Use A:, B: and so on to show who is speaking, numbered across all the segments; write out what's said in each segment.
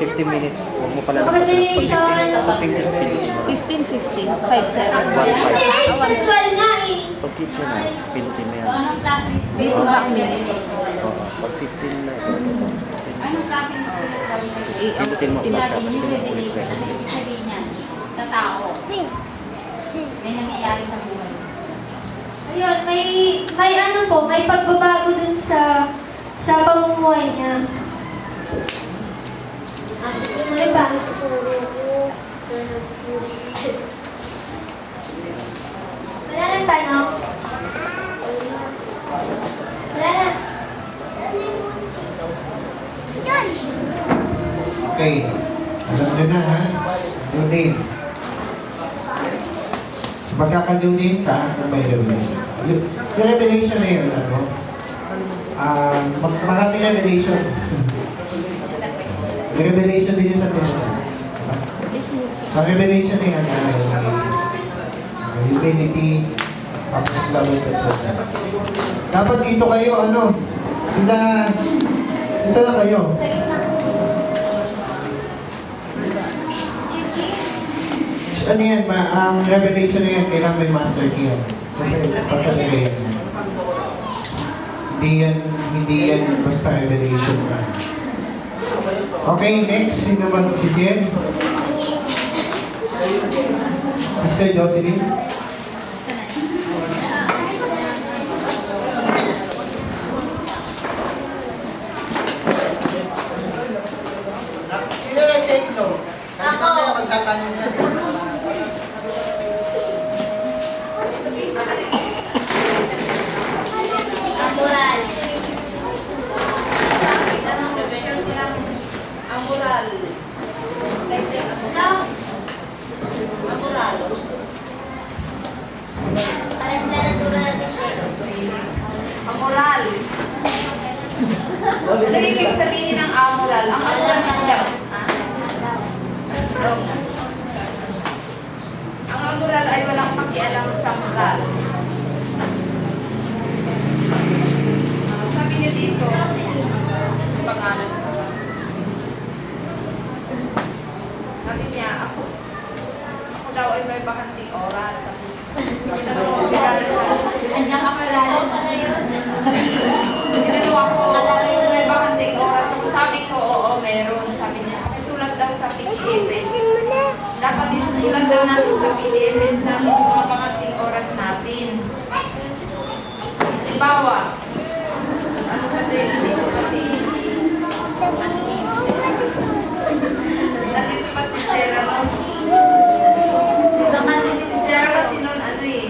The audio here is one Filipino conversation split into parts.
A: 15 minutes. Huwag mo pala lang.
B: Congratulations!
A: Pag 15 minutes.
C: 15, 15, 5-7.
A: 1-5. Pag 15 na, pinutin na yan.
B: Anong klaseng space
A: Oo.
B: ba ang ganito?
A: Oo. Pag 15 na,
B: Anong klaseng space ba yung
A: pinutin mo.
B: sinabi
A: Pagkatapos
B: new
A: pinutin
B: revelation? Ano
A: mo.
B: ibig sabihin niyan? Sa tao. May nangyayari sa buhay.
D: Ayun, may ano po, may pagbabago dun sa pamumuhay niya. Diba? Wala nang tanong? Wala na.
E: Okay. Alam nyo na ha. Due date. Magkaka-due date ka kung may revelation. Yung revelation na yun, ano? Maraming revelation. May revelation din yun sa Testament. Ang revelation na yan, unity, tapos lalo sa dapat dito kayo, ano? Sila, dito na kayo. Ano yan, ang revelation na yan, kailangan may master key yan. Pagkakita yan. Hindi yan basta revelation na. Okay, next. Sino ba magsisiyad? Mr. Jocelyn?
F: Sino nag-take note? Kasi mamaya magtatanong ka.
B: Amoral. Sa akin, anong share ko lang? Amoral. Amoral.
D: Para sila natural na siya.
B: Amoral. Ano ibig sabihin ng amoral? Ang amoral niya. Ang amoral ay walang pakialam sa moral. Sabi niya dito, pangalan ko. Sabi niya, ako daw ay may bakanting oras. Tapos,
D: Anyang kaparalan pala yun.
B: tinanong ako, may bakanting oras. Sabi ko, oo, meron. Sabi niya, isulat daw sa PDFs. Dapat isusulat daw natin sa PDFs natin yung mga bakanting oras natin. Halimbawa, ano ba ito yun? Nandito kasi, nandito pa si Jera, no? Si Jera kasi noon, ano eh,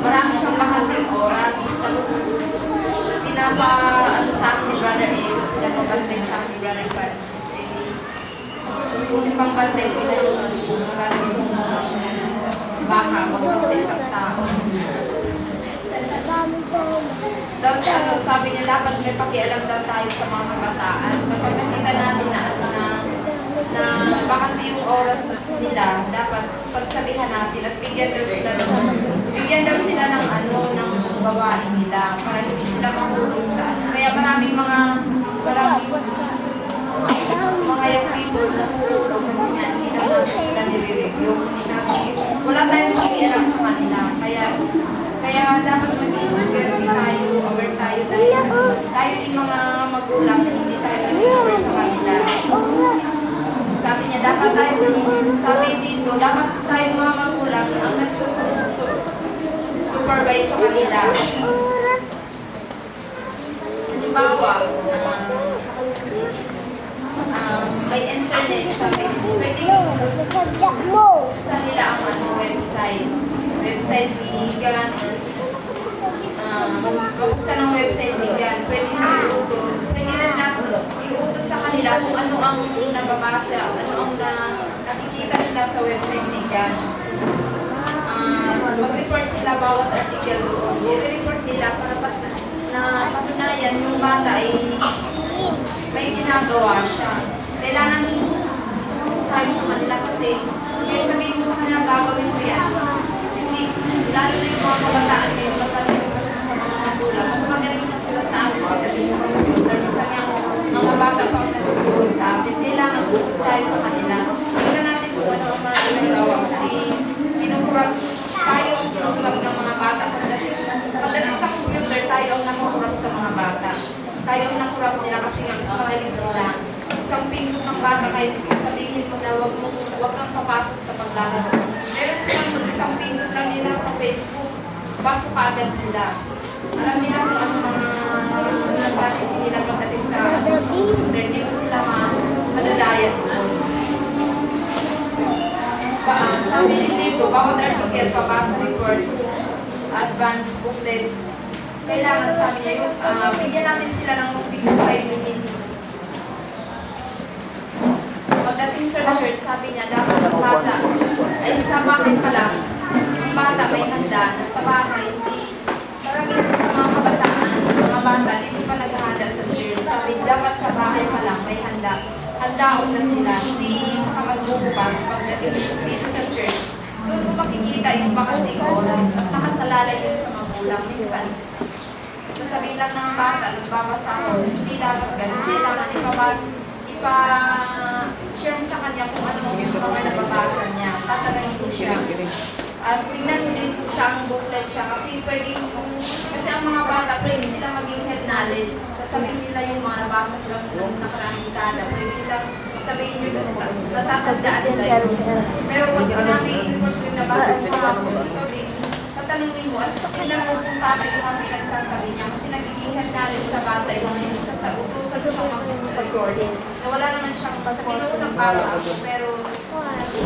B: marami siyang bakanting oras. Tapos, ano sa akin ni Brother A, pinapabantay sa akin ni Brother Francis A. Kung ipambantay ko sa baka magpapag sa isang tao. Tapos ano, sabi niya dapat may pakialam daw tayo sa mga kabataan. Kapag nakita natin na bakante yung oras nila, dapat pagsabihan natin at bigyan daw sila ng ano, ng gawain nila para hindi sila mahulog sa ano. Kaya maraming mga young people na mahulog kasi nga hindi naman sila nire-review. Wala tayong pakialam sa kanila. Kaya dapat maging aware tayo dahil tayo yung mga magulang na hindi tayo nag-aware sa kanila. Sabi niya, dapat tayo mga magulang ang nagsusupervise sa kanila. Halimbawa, may internet, sabi, pwede buksan nila ang website ni Gan. Buksan ang website ni Gan, pwede rin natin iutos sa kanila kung ano ang nababasa, ano ang nakikita nila sa website ni Gan. Mag-report sila bawat article doon. I-report nila para patunayan yung bata ay may ginagawa siya. Kailangan tayo sa kanila kasi kahit sabihin mo sa kanila gagawin ko yan. Kasi hindi, lalo na yung mga kabataan ngayon, magkatayo kasi sa mga magulang. Mas magaling na sila sa akin kasi sa mga magulang. Minsan nga, mga bata pa ang natutulog sa atin. Kailangan magaling sila. Isang pindot ng bata, kahit sabihin mo na wag kang papasok sa paglalaro. Meron silang isang pindot lang nila sa Facebook, pasok agad sila. Alam nila kung ano mga strategy nila pagdating sa computer. Hindi ko sila madalayan doon. Sabi rin dito, bawat article, pabasa report, advance booklet, kailangan sabi niya yung, bigyan natin sila ng 5 minutes. Pagdating sa research, sabi niya, dapat ang bata, ay sa bahay pa lang, ang bata may handa, sa bahay, hindi, marami sa mga kabataan, mga bata, dito pa naghahanda sa church. Sabi, dapat sa bahay pa lang, may handa. Handaon na sila, hindi magbubukas pagdating dito sa church. Doon mo makikita yung bakanting oras at nakasalalay yun sa magulang. Minsan, sasabihin lang ng bata, nagbabasa ako, hindi dapat ganun. Kailangan ipa-share mo sa kanya kung ano yung mga nababasa niya. Tatanungin ko siya. At tingnan din kung saan booklet siya. Kasi ang mga bata, pwede sila maging head knowledge. Sasabihin nila yung mga nabasa nila nung nakaraang dekada. Pwede nila sabihin nyo kasi natatandaan nila yun. Pero pag sinabi i-report ko yung nabasa mo kahapon, ikaw din, tatanungin mo at tingnan mo kung tama yung mga pinagsasabi niya. Kasi nagiging head knowledge sa bata yung mga yung sasagot. Utusan mo siyang mag-recording. Na wala naman siyang sabihin ko nagbasa ako, pero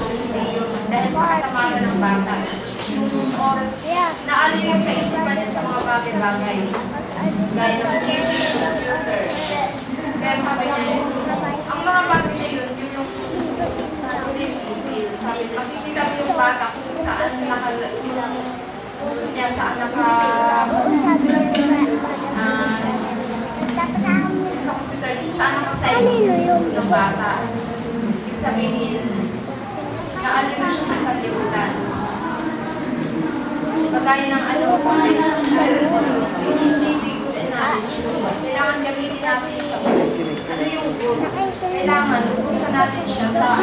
B: hindi yun. Dahil sa katamaran ng bata. Yung oras, naano yung kaisipan niya sa mga bagay-bagay. Gaya ng TV, computer. Kaya sabi niya, ang mga bagay niya yun yung sabi, makikita mo yung bata kung saan yung puso niya, saan sa computer, saan nakasign yung puso ng bata. Ibig sabihin, naalin na siya sa sanlibutan. Pagkaya ng hindi good and knowledge. Kailangan gamitin natin sa yung good. Kailangan ubusan natin siya sa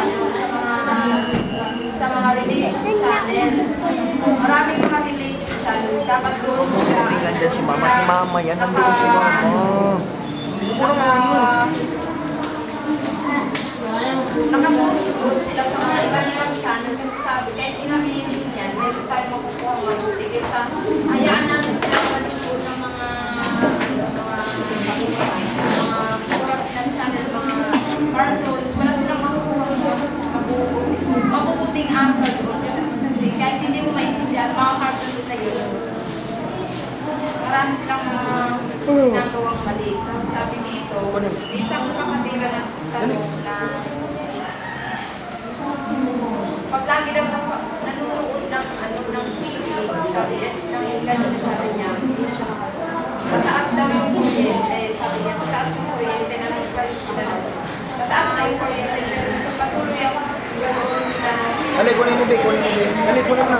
B: mga religious channel. Maraming mga religious channel. Dapat doon siya.
A: Nandiyan si mama, yan nandoon si mama.
B: Nakatulog sila sa mga ibang channel kasi sabi, kahit inaminin yan, meron tayo makukuha mabuti kaysa hayaan natin sila matulog ng mga corrupt na channel, mga cartoons, wala silang makukuha mabubuting asa doon. Kasi kahit hindi mo maintindihan, mga cartoons na yun, marami silang mga ginagawang mali. Tapos sabi dito, isang kapatira na tanong na pag lagi daw nanonood ng TV, sabi niya, sinang ganun sa kanya, hindi na siya makagawa. Mataas daw yung kuryente, sabi niya, mataas yung kuryente, nangyayari sila. Mataas na yung kuryente, pero patuloy ako ganoon nila.
E: Ali, kunin mo, kunin mo. Ali, kunin mo.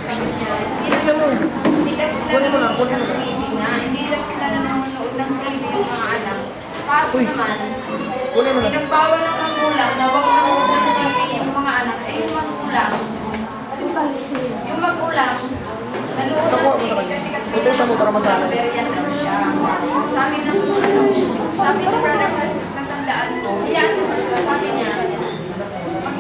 B: Sabi niya, hindi lang sila nanonood ng TV nga, hindi lang sila nanonood ng TV yung mga anak. Kaso naman, pinagbawal ng magulang na huwag manood ng TV yung mga anak, yung magulang, nanood ng TV kasi Berian daw siya. Sabi ni Brother Francis, natandaan ko, sabi niya,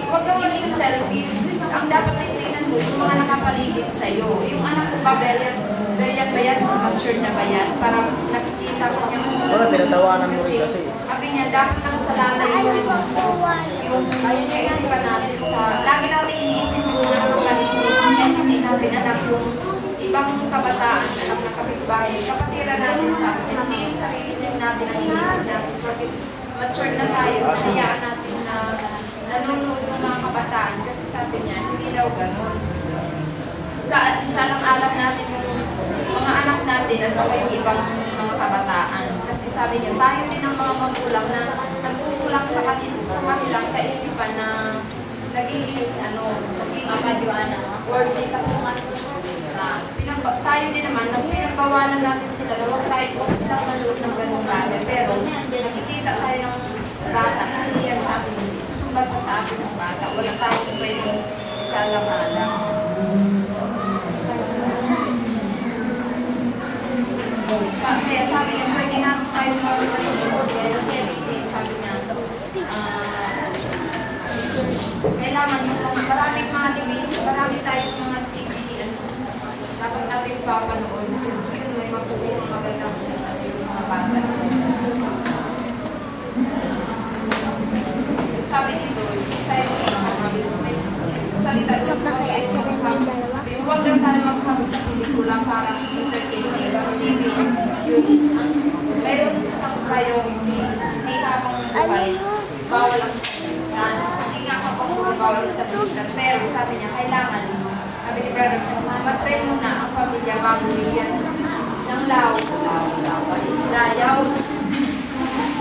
B: huwag kang maging selfies. Ang dapat na tingnan mo, yung mga nakapaligid sa'yo. Yung anak ko ba, Berian ba yan? Matured na ba yan? Para nakikita ko niya kung
E: Wala, tinatawanan mo rin kasi.
B: sabi niya, dapat nakasalalay yung kaisipan natin sa, lagi natin iniisip mo na kahit hindi natin anak yung ibang kabataan na nakapitbahay. Kapatira natin sa hindi yung sarili din natin ang iniisip natin. Porque matured na tayo, hayaan natin na nanonood ng mga kabataan. Kasi sabi niya, hindi daw ganun. Isa lang alam natin yung mga anak natin at saka yung ibang mga kabataan. Kasi sabi niya, tayo din ang mga magulang na nagkukulang sa kanilang kaisipan na nagiging worthy. Tapos tayo din naman, pinagbawalan natin sila na huwag silang manood ng ganung bagay. Pero nakikita tayo ng bata, hindi yan sa atin, susumbat pa sa atin ng bata. Wala tayong pwedeng isalamala. Kaya sabi niya, pwede natin tayo mag-report. Kaya everyday, kami sa pelikula para entertainment. Hindi yun. Meron isang priority. Hindi habang buhay. Bawal ang salitan. Hindi nga kapag bawal ang salitan. Pero sabi niya, kailangan, sabi ni Brother Francis, matrain mo na ang pamilya bago bigyan ng layaw.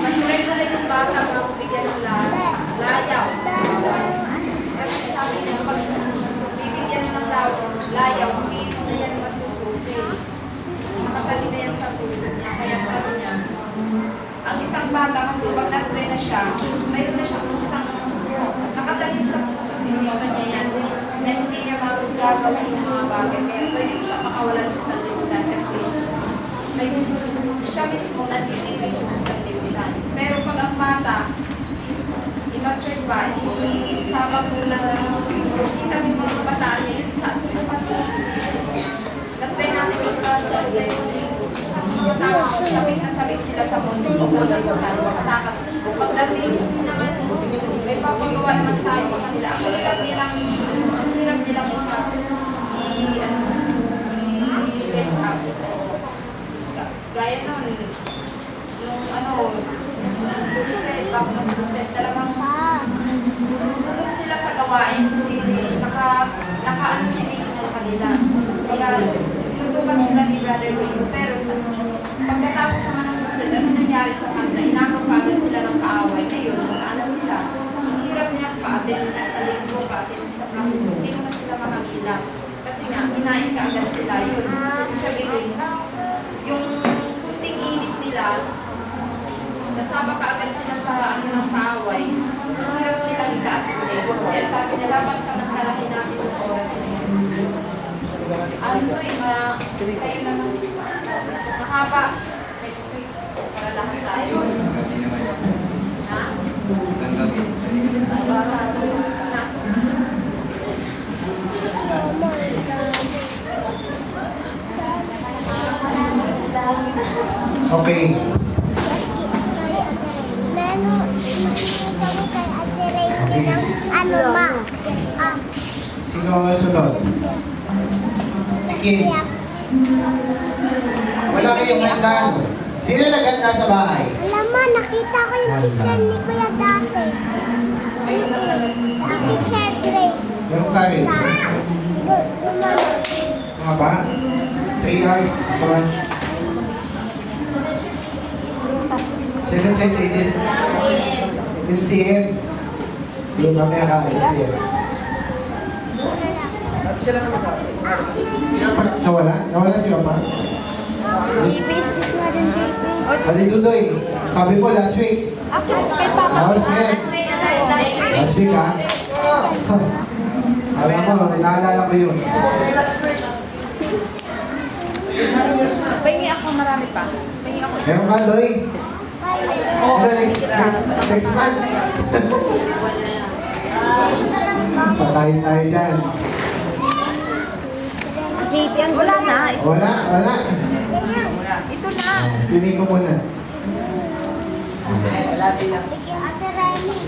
B: Matrain mo na yung bata bago bigyan ng layaw. Kasi sabi niya, pag bibigyan ng layaw, hindi mo na yan masusuti. Nakatali na yan sa puso niya. Kaya sabi niya, ang isang bata kasi pag na-train na siya, mayroon na siyang kusang nakatalim sa puso, isipan niya yan, na hindi niya magagawin yung mga bagay. Kaya pwede siya makawalan sa sanlibutan kasi may, siya mismo natitili siya sa sanlibutan. Pero pag ang bata, i-mature pa, isama mo na, kita mo yung mga kabataan niya, yung isa, sumapat siya. Na-train natin yung process, sabik na sabik sila sa mundo sa sanlibutan. Makatakas. Pagdating naman, may papagawa naman tayo sa kanila. Ang hirap nilang i-lift up. Gaya nun, yung suicide, back ng suicide, talagang tutulog sila sa gawain kasi naka-ano si Nico sa kanila. Kaya tutukan sila ni Brother Nico. Pero pagkatapos naman ng suicide, ano nangyari sa kanila? Inakaw pa agad sila ng kaaway. Ngayon, nasaan na sila? Ang hirap niya pa-attend na sa linggo, pa-attend sa practice. Hindi mo na sila makakila. Kasi nga, hinain ka agad sila. Yun, sabihin, yung kunting init nila, nasama ka agad sila sa ng kaaway. Ang hirap sila itaas ulit. Kaya sabi nila, dapat sa nagkalaki natin yung oras na yun. Kayo naman. Mahaba. Next week. Para lahat tayo. Ha?
E: Okay.
G: Ano ma?
E: Sino ang sunod? Sige. Wala kayong handaan. Sino naganda sa bahay?
G: Alam mo, nakita ko yung teacher ni Kuya dati. Yung teacher Grace.
E: Yung kari? Mga ba? 3 hours. So, 7:28 LCM. Yung mamaya ka, LCM. So, wala? Nawala si Papa?
G: JP is more than JP.
E: Hali Dudoy, sabi po last week. Last week. Last week, ha? Alam mo, naalala ko yun.
C: Pahingi ako marami pa. Pahingi ako.
E: Meron ka, Doy? Pero next month. Patayin tayo dyan.
C: JP, wala na.
E: Wala.
C: Ito na.
E: Sini ko muna.
G: Ate Remy.